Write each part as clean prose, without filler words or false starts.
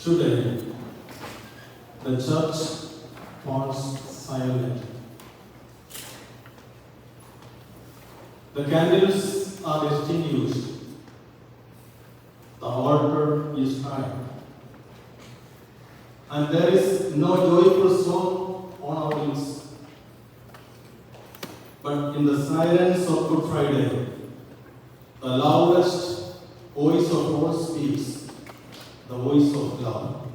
Today, the church falls silent. The candles are extinguished. The altar is dry. And there is no joyful song on our lips. But in the silence of Good Friday, the loudest voice of all speaks, the voice of love.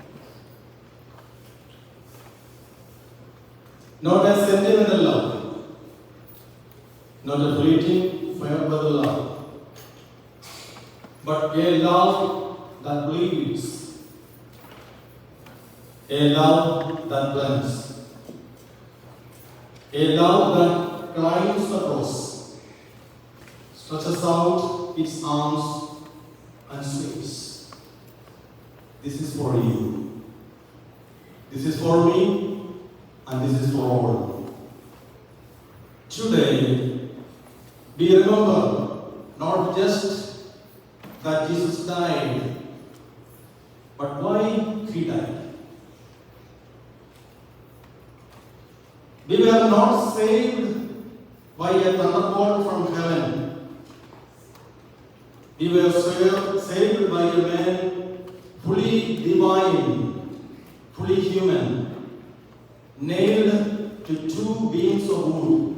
Not a sentimental love, not a fleeting, farewell love, but a love that bleeds, a love that blends, a love that climbs the cross, stretches out its arms and says, "This is for you, this is for me, and this is for all." Today, we remember not just that Jesus died, but why he died. We were not saved by a thunderbolt from heaven. We were saved by a man fully divine, fully human, nailed to two beams of wood.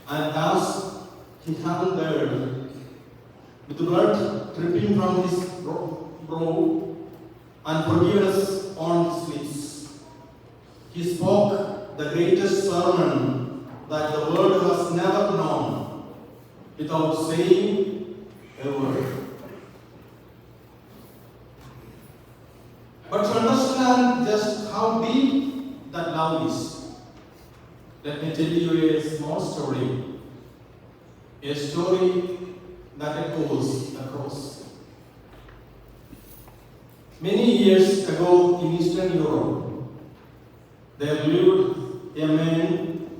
And as he hung there, with blood dripping from his brow and forgiveness on his lips, he spoke the greatest sermon that the world has never known without saying a word. But to understand just how deep that love is, let me tell you a small story. A story that echoes across. Many years ago in Eastern Europe, there lived a man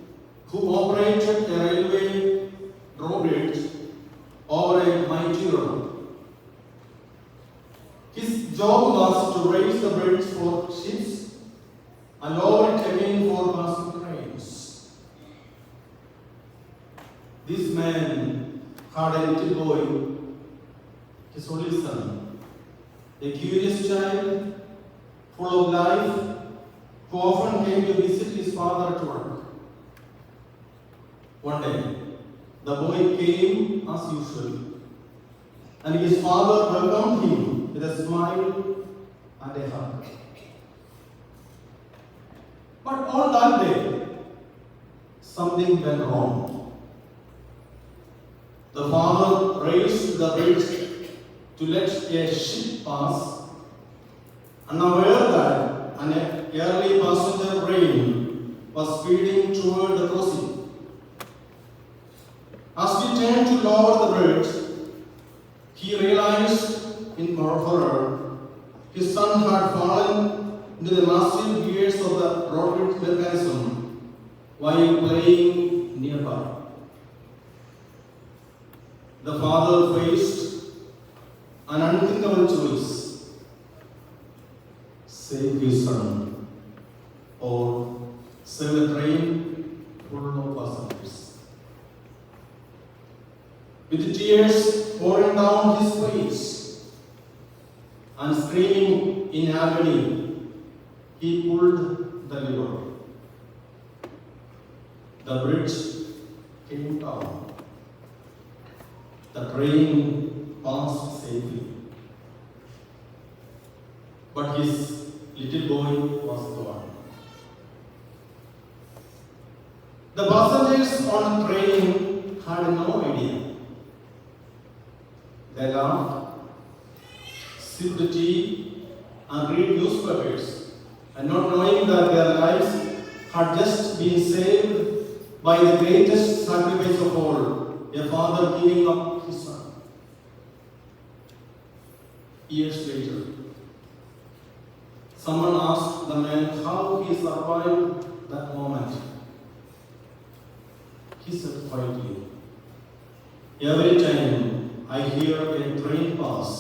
who operated a railway drawbridge over a mighty river. His job was to raise the bridge for ships and lower it again for passing trains. This man had a little boy, his only son, a curious child, full of life, who often came to visit his father at work. One day, the boy came as usual, and his father welcomed him with a smile and a hug. But on that day, something went wrong. The father raised the bridge to let a ship pass, unaware that an early passenger train was speeding toward the crossing. As he turned to lower the bridge, he realized in horror his son had fallen into the massive gears of the drawbridge mechanism while playing nearby. The father faced an unthinkable choice: save his son or save the train full of passengers. With tears pouring down his face and screaming in agony, he pulled the lever. The bridge came down. The train passed safely. But his little boy was gone. The passengers on the train had no idea. They laughed, sipped tea, and read newspapers, and not knowing that their lives had just been saved by the greatest sacrifice of all, a father giving up his son. Years later, someone asked the man how he survived that moment. He said quietly, "Every time I hear a train pass,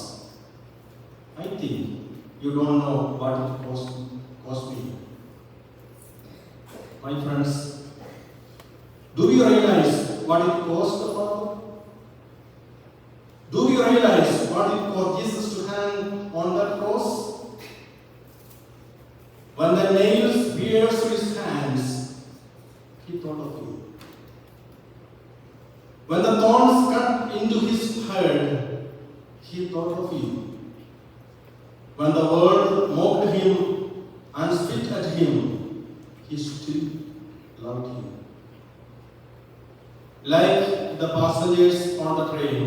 I think you don't know what it cost me. My friends, do you realize what it cost the Father? Do you realize what it cost Jesus to hang on that cross? When the nails pierced his hands, he thought of you. When the thorns cut into his head, he thought of you. When the world mocked him and spit at him, he still loved him. Like the passengers on the train,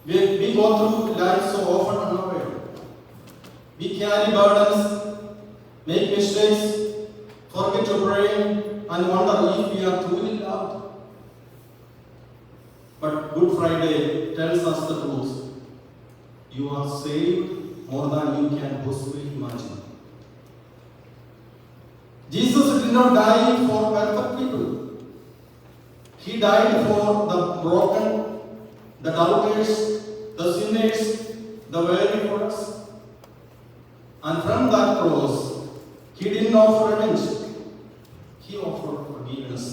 we go through life so often unaware. We carry burdens, make mistakes, forget to pray, and wonder if we are truly loved. But Good Friday tells us the truth. You are saved more than you can possibly imagine. Jesus did not die for perfect people. He died for the broken, the doubters, the sinners, the weary for us. And from that cross, he didn't offer revenge. He offered forgiveness.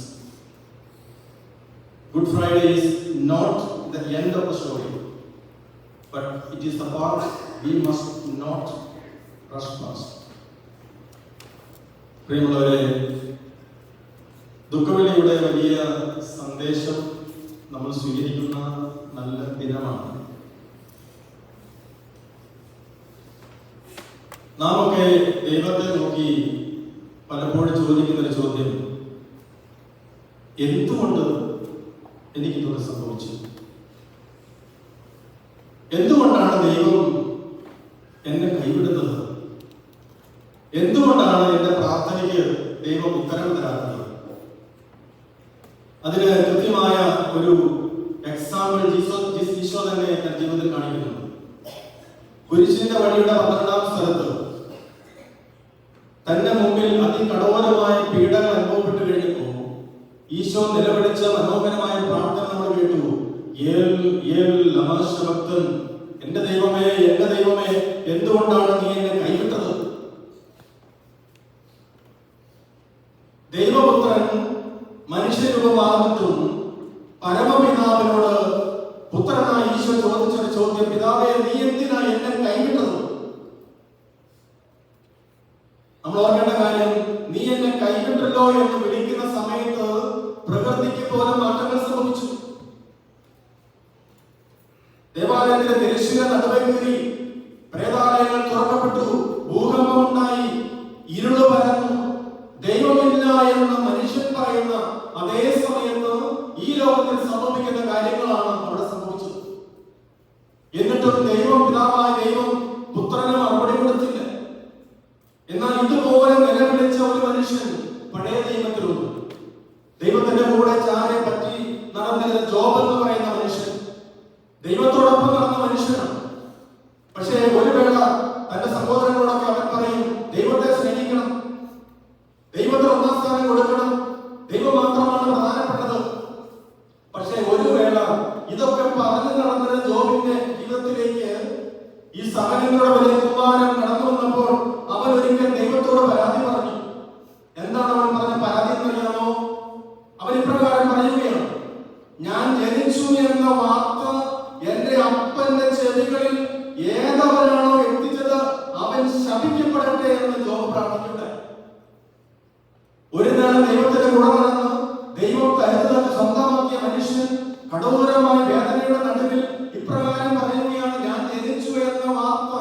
Good Friday is not the end of the story, but it is the part we must not rush past. പ്രിയമുള്ളവരെ, ദുഃഖവെള്ളിയുടെ വലിയ സന്ദേശം നമ്മൾ സ്വീകരിക്കുന്ന നല്ല ദിനമാണ്. നാം ഒക്കെ ദൈവത്തെ നോക്കി പലപ്പോഴും ചോദിക്കുന്നൊരു ചോദ്യം, എന്തുകൊണ്ട് എനിക്കിതൊക്കെ സംഭവിച്ചു? എന്തുകൊണ്ടാണ് ദൈവം എന്നെ കൈവിടുന്നത്? എന്തുകൊണ്ടാണ് എന്റെ പ്രാർത്ഥനയ്ക്ക് ദൈവം ഉത്തരം തരാത്തത്? അതിന് കൃത്യമായ ഒരു എക്സാമ്പിൾ ഈശോ തന്നെ എന്റെ ജീവിതത്തിൽ കാണിക്കുന്നുണ്ട്. കുരിശിന്റെ വഴിയുടെ 12-ാം സ്ഥലത്ത് തന്റെ മുമ്പിൽ അതികഠോരമായ പീഡകൾ അനുഭവപ്പെട്ടു കഴിഞ്ഞപ്പോൾ ഈശോ നിലവിളിച്ച മനോഹരമായ പ്രാർത്ഥന നമ്മൾ കേട്ടു. എന്റെ ദൈവമേ, എന്റെ ദൈവമേ, എന്തുകൊണ്ടാണ് നീ എന്നെ കൈവിട്ടത്? ദൈവപുത്രൻ മനുഷ്യരൂപമാർന്നിട്ടും പരമപിതാവിനോട് പുത്രനായ ഈശോ ചോദിച്ചൊരു ചോദ്യം, പിതാവേ, നീ എന്തിനാ എന്നെ കൈവിട്ടത്? നമ്മൾ ഓർക്കേണ്ട കാര്യം, നീ എന്നെ കൈവിട്ടല്ലോ എന്ന് വിളിക്കുന്ന സമയത്ത് പ്രകൃതിക്ക് പോലും മാറ്റങ്ങൾ സംഭവിച്ചു. ദേവാലയത്തിലെ തിരശ്ശീല നടുവെ കീറി, പ്രേതാലയങ്ങൾ തുറക്കപ്പെട്ടു, ഭൂകമ്പമുണ്ടായി, ഇരുള് പരന്നു. ദൈവമില്ല എന്ന് മനുഷ്യൻ പറയുന്ന അതേ സമയത്ത് ഈ ലോകത്തിൽ സംഭവിക്കുന്ന കാര്യങ്ങളാണ് അവിടെ സംഭവിച്ചത്. എന്നിട്ടും ദൈവം, പിതാവായ ദൈവം പുത്രന് മറുപടി കൊടുത്തില്ല. എന്നാൽ ഇതുപോലെ നിലവിളിച്ച ഒരു മനുഷ്യൻ പഴയ നിയമത്തിലുണ്ട്. ദൈവത്തിന്റെ കൂടെ ചാരെ പറ്റി നടന്ന ജോബ് എന്ന് പറയുന്ന മനുഷ്യൻ ദൈവത്തോടൊപ്പം നടന്ന മനുഷ്യനാണ്. പക്ഷേ ഒരു വേള തന്റെ സഹോദരങ്ങളോടൊക്കെ അവൻ പറയും, ദൈവത്തെ സ്നേഹിക്കണം, ദൈവത്തിന് 1-ാം സ്ഥാനം കൊടുക്കണം, ദൈവം മാത്രമാണ് പ്രധാനപ്പെട്ടത്. പക്ഷേ ഒരു വേള ഇതൊക്കെ പറഞ്ഞു നടന്ന ജോബിന്റെ ജീവിതത്തിലേക്ക് ഈ സഹനങ്ങളുടെ വലിയ കുമാരൻ കടന്നു വന്നപ്പോൾ അവൻ ഒരിക്കൽ ദൈവത്തോട് പരാതി പറഞ്ഞു. എന്താണ് അവൻ പറഞ്ഞ പരാതി എന്നറിയാമോ? അവൻ ഇപ്രകാരം പറയുകയാണ്, ഞാൻ ജനിച്ചു എന്ന വാർത്ത എന്റെ അപ്പന്റെ ചെവികളിൽ ഏതവനാണോ എത്തിച്ചത് അവൻ ശപിക്കപ്പെടട്ടെ എന്ന് ജോബ് പ്രാർത്ഥിക്കട്ടെ. ഒരു നാൾ ദൈവത്തിന്റെ കൂടെ നടന്ന് ദൈവം കരുതുന്നത് സ്വന്തമാക്കിയ മനുഷ്യൻ കഠോരമായ വേദനയുടെ നടുവിൽ ഇപ്രകാരം പറയുകയാണ്, ഞാൻ ജനിച്ചു എന്ന വാർത്ത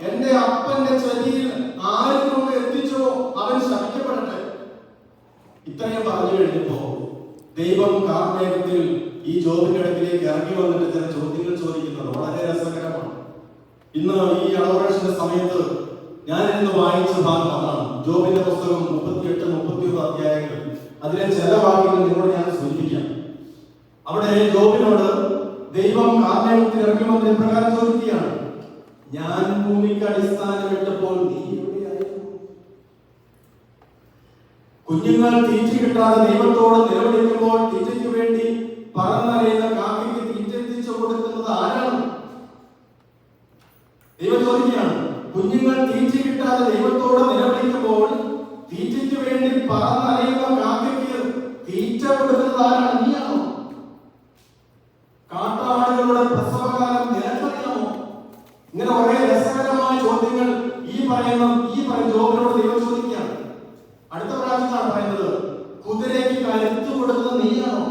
എന്റെ അപ്പന്റെ ചെവിയിൽ ആര് കൊണ്ട് എത്തിച്ചോ അവൻ ശപിക്കപ്പെടട്ടെ. ഇത്രയും പറഞ്ഞു കഴിഞ്ഞപ്പോ ദൈവം കാർമേഘത്തിൽ ഈ ജോബിന്റെ അടുക്കിലേക്ക് ഇറങ്ങി വന്നിട്ട് ചില ചോദ്യങ്ങൾ ചോദിക്കുന്നത് വളരെ രസകരമാണ്. ഇന്ന് ഈ അഡോറേഷന്റെ സമയത്ത് ഞാൻ ഇന്ന് വായിച്ച ഭാഗം അതാണ്. ജോബിന്റെ പുസ്തകം 38-39 അധ്യായങ്ങൾ. അതിലെ ചില വാക്യങ്ങൾ നിങ്ങളോട് ഞാൻ സൂചിപ്പിക്കാം. അവിടെ ജോബിനോട് ദൈവം കാർമേഘത്തിൽ ഇറങ്ങി വന്ന് പ്രകാരം ചോദിക്കുകയാണ്, ഞാൻ ഭൂമിക്ക് അടിസ്ഥാനമിട്ടപ്പോൾ നീ എവിടെയായിരുന്നു? കുഞ്ഞുങ്ങൾ തീറ്റ കിട്ടാതെ ദൈവത്തോട് നിലവിളിക്കുമ്പോൾ തീറ്റയ്ക്ക് വേണ്ടി പറന്നറിയുന്ന കാക്കയ്ക്ക് തീറ്റ എത്തിച്ചു കൊടുക്കുന്നത് ആരാണ്? ദൈവം ചോദിക്കുകയാണ്, കുഞ്ഞുങ്ങൾ തീറ്റ കിട്ടാതെ ദൈവത്തോട് നിലവിളിക്കുമ്പോൾ തീറ്റയ്ക്ക് വേണ്ടി പറന്നലയുന്ന കാക്കയ്ക്ക് തീറ്റ കൊടുക്കുന്നത് ആരാണ്? നീയാണോ? കാട്ടാടുകളുടെ പ്രസവകാലം നിനക്കറിയാമോ? ഇങ്ങനെ ഒരേ രസകരമായ ചോദ്യങ്ങൾ ഈ ജോബിനോട് ദൈവം ചോദിക്കുകയാണ്. അടുത്ത പ്രാവശ്യമാണ് പറയുന്നത്, കുതിരയ്ക്ക് കരുത്ത് കൊടുക്കുന്നത് നീയാണോ?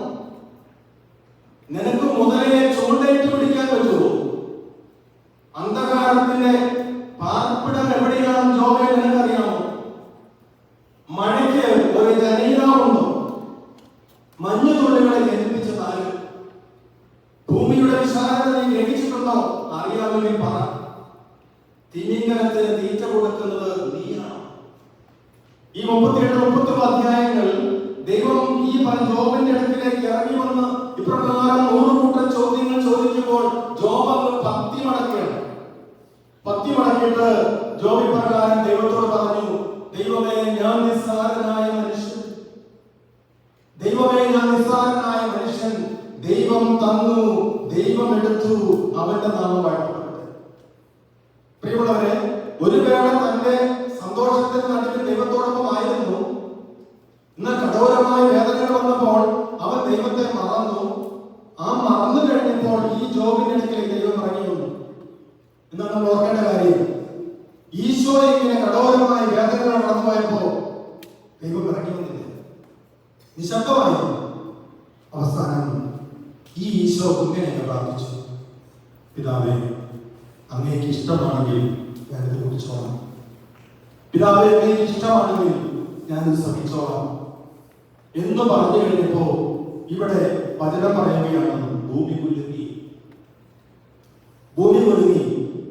നിനക്ക് മുതലയെ ചൂണ്ടയിട്ട് പിടിക്കാൻ പറ്റുമോ? അന്ധകാരത്തിന്റെ പാർപ്പിടം എവിടെയാണ് ജോബെ നിനക്കറിയാമോ? മഴയ്ക്ക് ഒരു ജനീനാവുണ്ടോ? മഞ്ഞുതുള്ളികളെ ജനിപ്പിച്ച താല്. ഭൂമിയുടെ വിശാലത നീ ഗ്രഹിച്ചിട്ടുണ്ടോ? അറിയാമെങ്കിൽ പറ. തിമിംഗലത്തിന് തീറ്റ കൊടുക്കുന്നത് നീയാണ്. ഈ 37-39 അധ്യായങ്ങൾ ദൈവം ഈ ജോബിന്റെ അടുക്കിലേക്ക് ഇറങ്ങി വന്ന് ഇപ്രകാരം 100 കൂട്ടം ചോദ്യങ്ങൾ ചോദിക്കുമ്പോൾ ജോബ് അങ്ങ് പത്തി മടക്കിയിട്ട് ജോബ് ഇപ്രകാരം ദൈവത്തോട് പറഞ്ഞു, ദൈവമേ ഞാൻ നിസ്സാരനായ മനുഷ്യൻ, ദൈവം തന്നു, ദൈവം എടുത്തു, അവന്റെ നാമം വാഴ്ത്തപ്പെട്ടെ. പ്രിയമുള്ളവരെ, ഒരു വേള തന്റെ സന്തോഷത്തിന് നടുവിൽ ദൈവത്തോടൊപ്പം ആയിരുന്നു. ഇന്ന് കഠോരമായ വേദനകൾ വന്നപ്പോൾ അവൻ ദൈവത്തെ മറന്നു. ആ മറന്നു കഴിഞ്ഞപ്പോൾ ഈ ജോബിന്റെ അടുക്കലേക്ക് ദൈവം ഇറങ്ങി വന്നു. എന്നാണ് നമ്മൾ ഓർക്കേണ്ട കാര്യം. ഈശോ ഇങ്ങനെ കഠോരമായ വേദനകൾ കടന്നുപോയപ്പോ ദൈവം ഇറങ്ങി വന്നില്ല, നിശബ്ദമായി. അവസാനം ഈ ഈശോ ഇങ്ങനെ പ്രാർത്ഥിച്ചു, പിതാവേ അങ്ങേക്ക് ഇഷ്ടമാണെങ്കിൽ ഞാനിത് കുടിച്ചോളാം, പിതാവേ അങ്ങേക്ക് ഇഷ്ടമാണെങ്കിൽ ഞാനിത് സഹിച്ചോളാം എന്ന് പറഞ്ഞു കഴിഞ്ഞപ്പോ ഇവിടെ വചനം പറയുകയാണ്, ഭൂമി കുലുങ്ങി.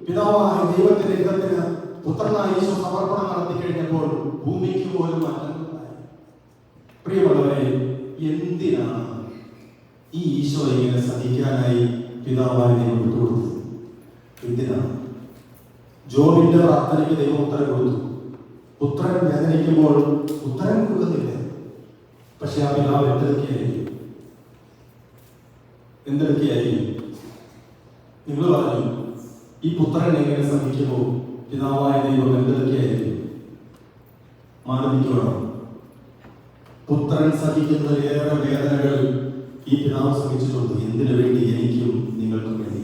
പിതാവായ ദൈവത്തിന്റെ ഹിതത്തിന് പുത്രനായ ഈശോ സമർപ്പണം നടത്തി കഴിഞ്ഞപ്പോൾ ഭൂമിക്ക് പോലും മാറ്റമുണ്ടായി. പ്രിയമുള്ളവരെ, എന്തിനാണ് ഈ ഈശോ ഇങ്ങനെ സഹിക്കാനായി പിതാവായ ദൈവം വിട്ടുകൊടുത്തത്? എന്തിനാണ്? ജോബിന്റെ പ്രാർത്ഥനയ്ക്ക് ദൈവം ഉത്തരം കൊടുത്തു. പുത്രൻ വേദനിക്കുമ്പോൾ ഉത്തരം കൊടുക്കുന്നില്ല. പക്ഷെ ആ പിതാവ് എന്തെടുക്കുകയായിരിക്കും? നിങ്ങൾ പറഞ്ഞു, ഈ പുത്രൻ എങ്ങനെ സഹിക്കുമോ പിതാവായ ദൈവം എന്തെടുക്കുകയായിരിക്കും? മാനവിക്കണം. പുത്രൻ സഹിക്കുന്നതിലേറെ വേദനകൾ ഈ പിതാവ് സഹിച്ചിട്ടുണ്ട്. എന്തിനു വേണ്ടി? എനിക്കും നിങ്ങൾക്കും വേണ്ടി.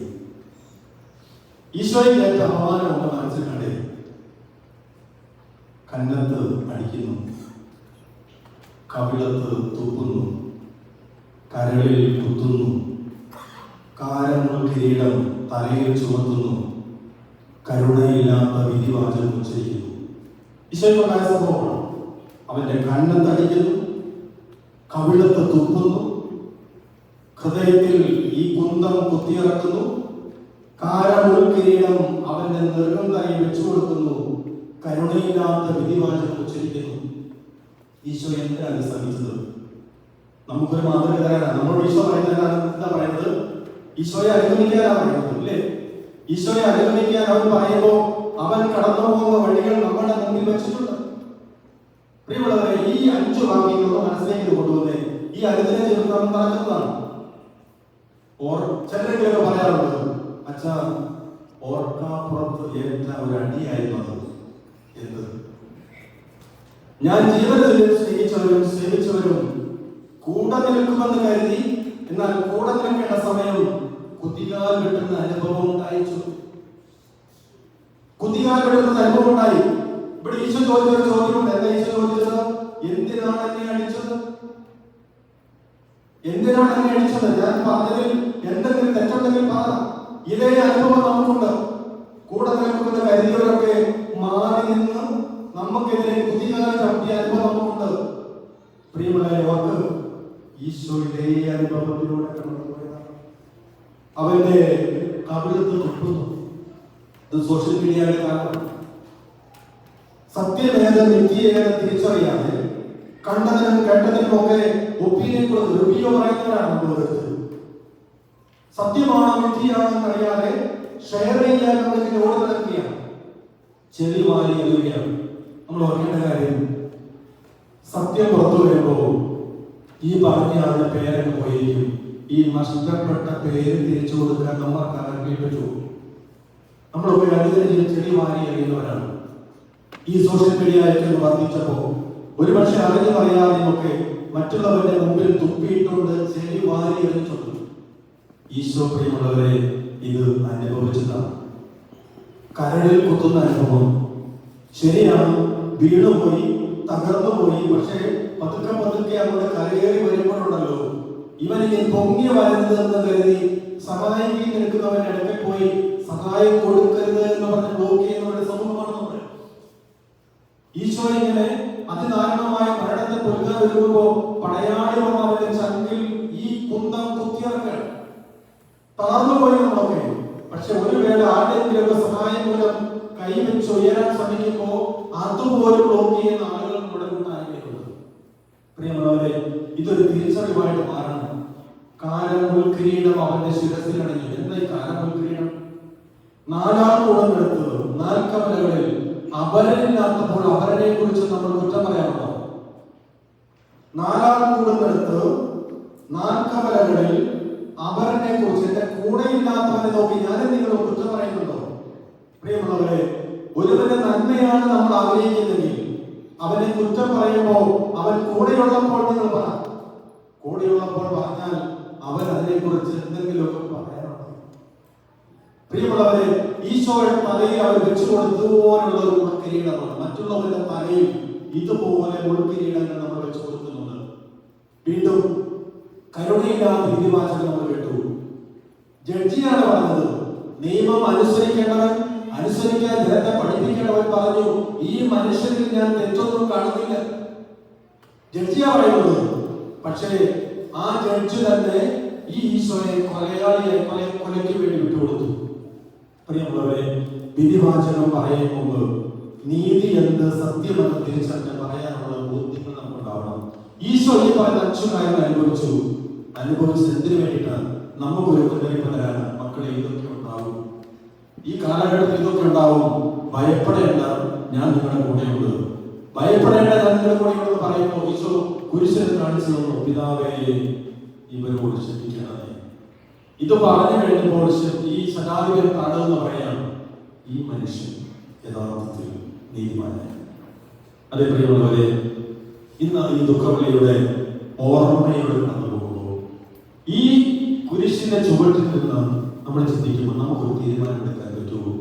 ഈശോയ്ക്ക് ഏറ്റ അപമാനം ഒന്ന് മനസ്സിൽ കണ്ടേ. കന്നത്ത് അടിക്കുന്നു, കവിളത്ത് തുപ്പുന്നു, കരളിൽ കുത്തുന്നു, കാരമുള്ള കിരീടം തലയിൽ ചുമത്തുന്നു, കരുണയില്ലാത്ത വിധിവാചകം ഉച്ചരിക്കുന്നു. ഈശോയ്ക്കുണ്ടായ സംഭവമാണ്. അവന്റെ കണ്ണത്തടിക്കുന്നു, കവിളത്ത് തുപ്പുന്നു, ഹൃദയത്തിൽ ഈ കുന്തം കുത്തിയിറക്കുന്നു, കാരമുൾ കിരീടം അവന്റെ നെറുകം തലയിൽ വെച്ചു കൊടുക്കുന്നു, കരുണയില്ലാത്ത വിധിവാചകം ഉച്ചരിക്കുന്നു. ഈശോ എന്തിനാണ് ശ്രമിച്ചത്? നമുക്കൊരു മാതൃക തരാനാണ്. നമ്മളോട് ഈശോ പറയുന്നത് എന്താ പറയുന്നത്? ഈശോയെ അനുഗമിക്കാനാണ് പറയുന്നത്, അല്ലേ? ഈശോയെ അനുഗമിക്കാൻ അവൻ പറയുമ്പോൾ അവൻ കടന്നു പോകുന്ന വഴികൾ നമ്മുടെ മുമ്പിൽ വെച്ചിട്ടുണ്ട്. പ്രിയമുള്ളവരെ, ഈ 5 വാക്യങ്ങൾ മനസ്സിലേക്ക് കൊണ്ടുവന്നേ. ഈ അനുദിന ജീവിതം നടക്കുന്നതാണ്. ചിലരെങ്കിലൊക്കെ പറയാറുണ്ട്, അച്ഛാ ഓർക്കാപ്പുറത്ത് ഏറ്റ ഒരു അടിയായിരുന്നു അത്. എന്ത്? ഞാൻ ജീവിതത്തിൽ സ്നേഹിച്ചവരും സേവിച്ചവരും കൂടെ നിൽക്കുമെന്ന് കരുതി, എന്നാൽ കൂടെ നിൽക്കേണ്ട സമയം കുതികാൽ വെട്ടുന്ന അനുഭവം ഉണ്ടായിച്ചു. ഇവിടെ ഈശോ ചോദിച്ചൊരു ചോദ്യമുണ്ട്. എന്താ ഈശോ ചോദിച്ചത്? എന്തിനാണ് എന്നെ അടിച്ചത്? ഞാൻ പറഞ്ഞതിൽ എന്തെങ്കിലും തെറ്റുണ്ടെങ്കിൽ പറ. ഇതേ അനുഭവം നമുക്കുണ്ട്. കൂടെ നിൽക്കുമെന്ന് കരുതിയവരൊക്കെ മാറി നിന്ന് നമുക്കെതിരെ കുതികാൽ ചവിട്ടിയ അനുഭവം നമുക്കുണ്ട്. പ്രിയമുള്ളവരെ, ഓർക്ക് ഈശോ ഇതേ അനുഭവത്തിലൂടെ കടന്നുപോയതാണ്. അവന്റെ കവിളത്ത് തുപ്പുന്നു. ഇത് സോഷ്യൽ മീഡിയയുടെ കാലമാണ്. സത്യമേത നിത്യേത തിരിച്ചറിയാതെ കണ്ടതിനും കേട്ടതിനും ഒക്കെ ഒപ്പീനിയൻ പറയുന്നവരാണ് നമ്മൾ. സത്യമാണോ മിഥ്യയാണെന്ന് അറിയാതെ ഷെയർ ചെയ്യാൻ നമ്മളിങ്ങനെ ഓടി നടക്കുകയാണ്, ചെളി വാരി എറിയുകയാണ്. നമ്മൾ ഓർക്കേണ്ട കാര്യം, സത്യം പുറത്തു വരുമ്പോൾ ഈ പറഞ്ഞ ആളുടെ പേരൊക്കെ പോയിരിക്കും. ഈ നഷ്ടപ്പെട്ട പേര് തിരിച്ചു കൊടുക്കാൻ നമ്മൾക്ക് ആർക്കെങ്കിലും പറ്റുമോ? നമ്മളൊക്കെ അനുദിനം ചെടി വാരി എറിയുന്നവരാണ്. ഈ സോഷ്യൽ മീഡിയ ഒക്കെ വർദ്ധിച്ചപ്പോൾ ഒരുപക്ഷെ അറിഞ്ഞു പറയാതെയൊക്കെ മറ്റുള്ളവരുടെ മുമ്പിൽ തുപ്പിയിട്ടുകൊണ്ട് ചെടി വാരി എറിഞ്ഞിട്ടുണ്ട്. ഈശോ പ്രിയമുള്ളവരെ, ഇത് അനുഭവിച്ചതാണ്. കരടിൽ കുത്തുന്ന അനുഭവം ശരിയാണ്, വീണുപോയി, തകർന്നുപോയി. പക്ഷേ പതുക്കെ പതുക്കെ അങ്ങോട്ട് കരയേറി വരുമ്പോഴുണ്ടല്ലോ, ഇവനിക്ക് പൊങ്ങി വരുന്നതെന്ന് കരുതി സഹായിക്ക് നിൽക്കുന്നവൻ ഇടയ്ക്ക് പോയി സഹായം കൊടുക്കരുത് എന്ന് പറഞ്ഞ് ബ്ലോക്ക് ചെയ്യുന്നവരുടെ സമൂഹമാണ് നമ്മൾ. ഈശോ ഇങ്ങനെ അതിദാരുണമായ മരണത്തെ കൊല്ലാൻ വരുമ്പോ പടയാളി വന്നവന്റെ ചങ്കിൽ ഈ കുന്തം കുത്തിയിറക്കണം. തളർന്നുപോയി നമ്മളൊക്കെ. പക്ഷെ ഒരു വേള ആരുടെയെങ്കിലൊക്കെ സഹായം മൂലം കൈവച്ച് ഉയരാൻ ശ്രമിക്കുമ്പോ അതുപോലും ബ്ലോക്ക് ചെയ്യുന്ന ആളുകൾ നമ്മുടെ കൂട്ടായിരിക്കുന്നത്. പ്രിയമുള്ളവരെ, ഇതൊരു തിരിച്ചറിവായിട്ട് മാറണം. കാലമുൾക്കിരീടം അവന്റെ ശിരസിലടങ്ങി. എന്താ ഈ കാലമുൾക്കിരീടം? 4 കൂടമെടുത്ത് 4 കവലകളിൽ അപരനില്ലാത്തപ്പോൾ അപരനെ കുറിച്ച് നമ്മൾ കുറ്റം പറയാറുണ്ടോ? 4 കൂടമെടുത്ത് 4 കവലകളിൽ അപരനെ കുറിച്ച്, എന്റെ കൂടെ ഇല്ലാത്തവനെ നോക്കി ഞാനും നിങ്ങൾ കുറ്റം പറയുന്നുണ്ടോ? പ്രിയമുള്ളവരെ, ഒരുവന്റെ നന്മയാണ് നമ്മൾ ആഗ്രഹിക്കുന്നതെങ്കിൽ അവനെ കുറ്റം പറയുമ്പോൾ അവൻ കൂടെയുള്ളപ്പോൾ നിങ്ങൾ പറ. കൂടെയുള്ളപ്പോൾ പറഞ്ഞാൽ അവൻ അതിനെ കുറിച്ച് എന്തെങ്കിലുമൊക്കെ പറയാറുണ്ട്. പ്രിയമുള്ളവരെ, ഈശോയുടെ തലയിൽ അവർ വെച്ചു കൊടുത്തതുപോലുള്ള ഒരു മുൾക്കിരീടമാണ്. മറ്റുള്ളവരുടെ തലയിൽ ഇതുപോലെ മുൾക്കിരീടങ്ങൾ നമ്മൾ വെച്ചു കൊടുക്കുന്നുണ്ട്. വീണ്ടും കരുണയില്ലാത്ത വിധിവാചകം നമ്മൾ കേട്ടു. ജഡ്ജിയാണ് പറഞ്ഞത്, നിയമം അനുസരിക്കേണ്ടവൻ അനുസരിക്കാൻ ജനത്തെ പഠിപ്പിക്കേണ്ടവൻ പറഞ്ഞു, ഈ മനുഷ്യരിൽ ഞാൻ തെറ്റൊന്നും കാണുന്നില്ല. ജഡ്ജിയാ പറയുന്നത്. പക്ഷേ ആ ജഡ്ജി തന്നെ ഈ ഈശോയെ കൊലയാളിയെ കൊലയ്ക്ക് വേണ്ടി വിട്ടുകൊടുത്തു. പ്രിയമുള്ളവരെ, വിധിവാചകം പറയുന്ന മുമ്പ് നീതി എന്ത്, സത്യമെന്ന് തിരിച്ചറിഞ്ഞ് പറയാനുള്ള ബോധ്യങ്ങൾ നമുക്കുണ്ടാവണം. ഈശോ ഈ പറയുന്ന 5 കാര്യങ്ങൾ അനുഭവിച്ചത് എന്തിനു വേണ്ടിയിട്ടാണ്? നമുക്കൊരു മുന്നറിയിപ്പ് തരാനാണ്. മക്കളെ, ഇതൊക്കെ ഉണ്ടാവും, ഈ കാലഘട്ടത്തിൽ ഇതൊക്കെ ഉണ്ടാവും. ഭയപ്പെടേണ്ട, ഞാൻ നിങ്ങളുടെ കൂടെയുണ്ട്. ഭയപ്പെടേണ്ട, ഞാൻ നിങ്ങളുടെ കൂടെയുണ്ടെന്ന് പറയുമ്പോൾ ഈശോ കുരിശിൽ കാണിച്ചു തന്നു, പിതാവേ ഇവരോട് ക്ഷമിക്കണമേ. ഇത് പറഞ്ഞു കഴിഞ്ഞപ്പോൾ ഈ ശതാധിപൻ കാണുമെന്ന് പറയാം, ഈ മനുഷ്യൻ യഥാർത്ഥത്തിൽ നീതിമാനാണ്. അതേ പ്രിയമുള്ളവരെ, ഇന്ന് ഈ ദുഃഖവെള്ളിയുടെ ഓർമ്മയോടെ കടന്നു പോകുമ്പോൾ ഈ കുരിശിന്റെ ചുവട്ടിൽ നിന്ന് നമ്മൾ ചിന്തിക്കുമ്പോൾ നമുക്കൊരു തീരുമാനമെടുക്കാൻ പറ്റുമോ?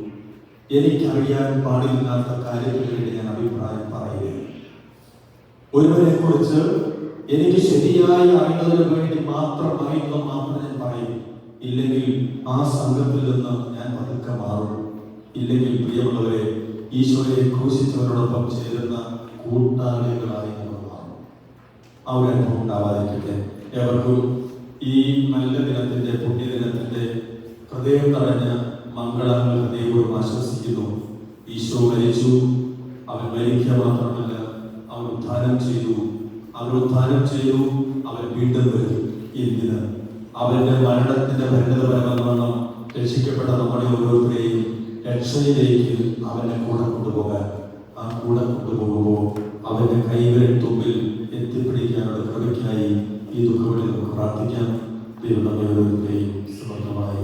എനിക്കറിയാൻ പാടില്ലാത്ത കാര്യത്തിന് വേണ്ടി ഞാൻ അഭിപ്രായം പറയുകയാണ്. ഒരുവനെ കുറിച്ച് എനിക്ക് ശരിയായി അറിയുന്നതിന് വേണ്ടി മാത്രം ഞാൻ പറയും. ഇല്ലെങ്കിൽ ആ സംഘത്തിൽ നിന്ന് ഞാൻ പതുക്കെ മാറും. ഇല്ലെങ്കിൽ പ്രിയമുള്ളവരെ, ഈശോയെ ക്രൂശിച്ചവരോടൊപ്പം ചേരുന്ന കൂട്ടാളികളായി നമ്മൾ മാറും. ആ ഒരു അനുഭവം ഉണ്ടാവാതിരിക്കട്ടെ. ഏവർക്കും ഈ നല്ല ദിനത്തിന്റെ, പുണ്യദിനത്തിന്റെ ഹൃദയം തടഞ്ഞ മംഗളങ്ങൾ ദൈവം ആശ്വസിക്കുന്നു. ഈശോ മരിച്ചു, അവൻ മരിക്കുക മാത്രമല്ല, അവൻ ഉത്ഥാനം ചെയ്തു. അവൻ വീണ്ടും വരും. എന്തിന്? അവന്റെ മരണത്തിന്റെ പരിണിതഫലമെന്നോണം രക്ഷിക്കപ്പെട്ട നമ്മുടെ ഓരോരുത്തരെയും രക്ഷയിലേക്ക് അവന്റെ കൂടെ കൊണ്ടുപോകാൻ. ആ കൂടെ കൊണ്ടുപോകുമ്പോൾ അവന്റെ കൈകളിൽ തുമ്പിൽ എത്തിപ്പിടിക്കാനുള്ള കൃപയ്ക്കായി ഈ ദുഃഖങ്ങളിൽ നമുക്ക് പ്രാർത്ഥിക്കാം. ദൈവം നമ്മെ ഓരോരുത്തരെയും സമർത്ഥമായി